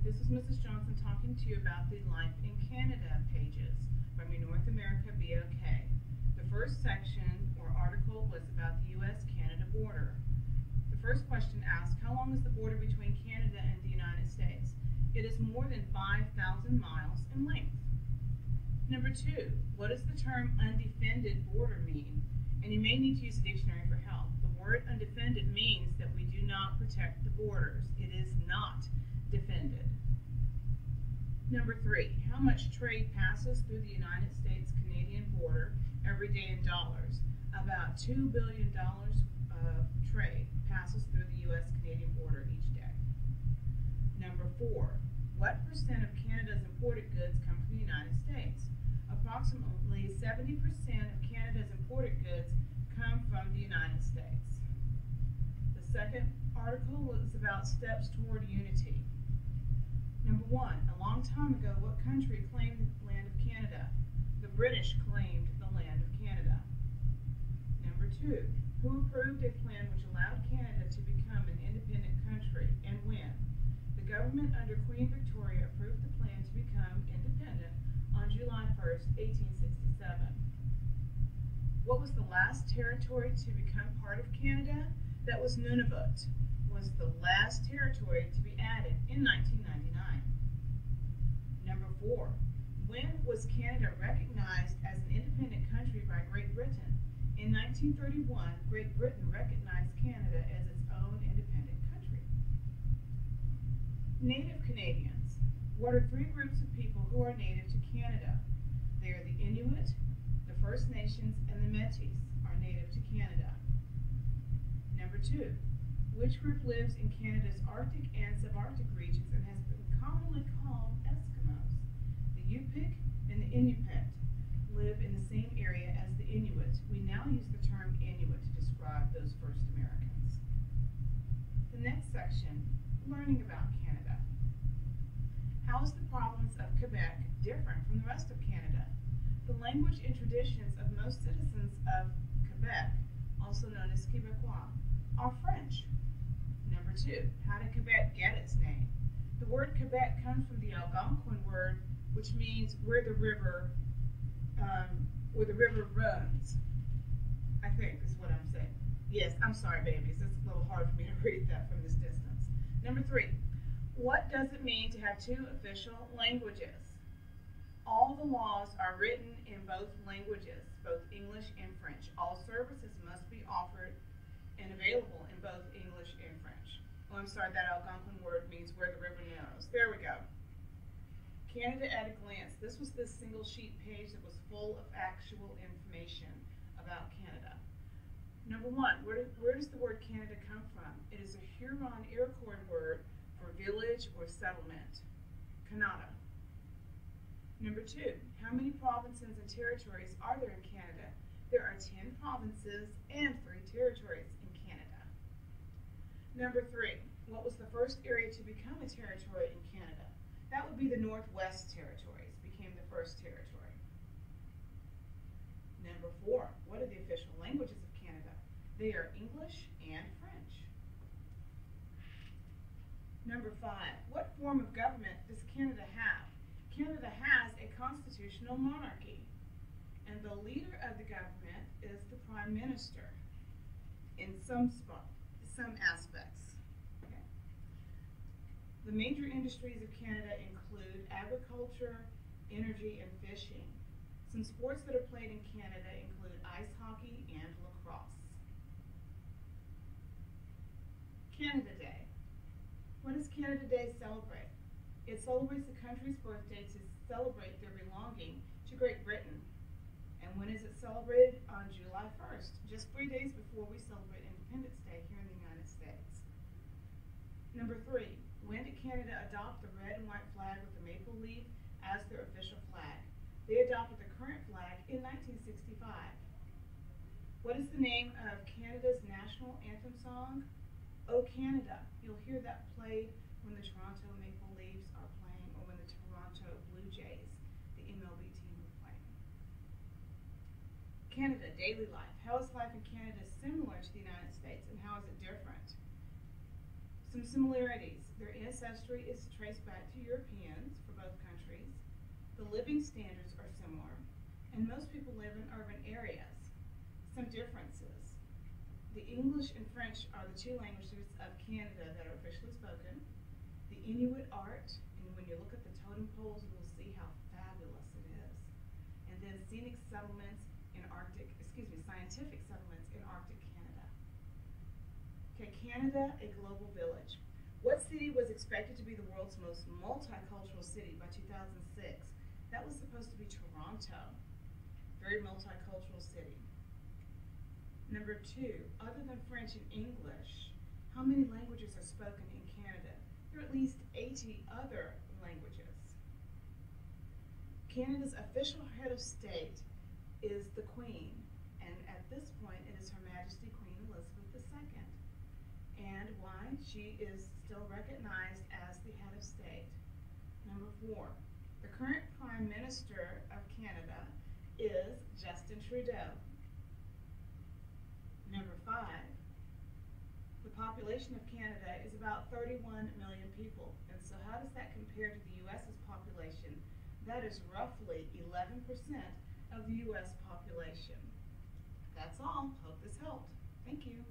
this is Mrs. Johnson talking to you about the Life in Canada pages from your North America BOK. The first section or article was about the U.S.-Canada border. The first question asks, how long is the border between Canada and the United States? It is more than 5,000 miles in length. Number 2, what does the term undefended border mean? And you may need to use a dictionary for help. The word undefended means that we do not protect the borders. It is not defended. Number 3, how much trade passes through the United States-Canadian border every day in dollars? About $2 billion of trade passes through the U.S.-Canadian border each day. Number 4, what percent of Canada's imported goods come from the United States? Approximately 70% of Canada's imported goods come from the United States. The second article was about steps toward unity. Number 1, a long time ago, what country claimed the land of Canada? The British claimed the land of Canada. Number 2, who approved a plan which allowed Canada to become an independent country and when? The government under Queen Victoria approved the plan to become independent on July 1st, 1867. What was the last territory to become part of Canada? That was Nunavut, was the last territory to be added in 1999. Number 4, when was Canada recognized as an independent country by Great Britain? In 1931, Great Britain recognized Canada as its own independent country. Native Canadians. What are 3 groups of people who are native to Canada? They are the Inuit, the First Nations, and the Métis are native to Canada. Number 2, which group lives in Canada's Arctic and subarctic regions and has been commonly called Eskimos? The Yupik and the Inupiat live in the same area as the Inuit. We now use the term Inuit to describe those first Americans. The next section, learning about Canada. How is the province of Quebec different from the rest of Canada? The language and traditions of most citizens of Quebec, also known as Quebecois, are French. Number 2, how did Quebec get its name? The word Quebec comes from the Algonquin word, which means where the river runs. I think is what I'm saying. Yes, I'm sorry, babies. It's a little hard for me to read that from this distance. Number 3, what does it mean to have 2 official languages? All the laws are written in both languages, both English and French. All services must be offered and available in both English and French. Oh, I'm sorry, that Algonquin word means where the river narrows. There we go. Canada at a glance. This was this single sheet page that was full of actual information about Canada. Number 1, where does the word Canada come from? It is a Huron-Iroquois word for village or settlement, Canada. Number 2, how many provinces and territories are there in Canada? There are 10 provinces and 3 territories in Canada. Number 3, what was the first area to become a territory in Canada? That would be the Northwest Territories, became the first territory. Number 4, what are the official languages of Canada? They are English and French. Number 5, what form of government does Canada have? Canada has a constitutional monarchy, and the leader of the government is the Prime Minister in some aspects. Okay. The major industries of Canada include agriculture, energy, and fishing. Some sports that are played in Canada include ice hockey and lacrosse. Canada Day. What does Canada Day celebrate? It celebrates the country's birthday to celebrate their belonging to Great Britain. And when is it celebrated? On July 1st, just 3 days before we celebrate Independence Day here in the United States. Number 3, when did Canada adopt the red and white flag with the maple leaf as their official flag? They adopted the current flag in 1965. What is the name of Canada's national anthem song? O Canada. You'll hear that played when the Toronto Maple Leafs are playing or when the Toronto Blue Jays, the MLB team, are playing. Canada, daily life. How is life in Canada similar to the United States and how is it different? Some similarities. Their ancestry is traced back to Europeans for both countries. The living standards are similar, and most people live in urban areas. Some differences. The English and French are the two languages of Canada that are officially spoken. The Inuit art, and when you look at the totem poles, you will see how fabulous it is. And then scientific settlements in Arctic Canada. Okay, Canada, a global village. What city was expected to be the world's most multicultural city by 2006? That was supposed to be Toronto. Very multicultural city. Number 2, other than French and English, how many languages are spoken in Canada? There are at least 80 other languages. Canada's official head of state is the Queen, and at this point it is Her Majesty Queen Elizabeth II. And why? She is still recognized as the head of state. Number 4, the current Prime Minister of Canada is Justin Trudeau. Number 5, the population of Canada is about 31 million people. And so how does that compare to the U.S.'s population? That is roughly 11% of the U.S. population. That's all. Hope this helped. Thank you.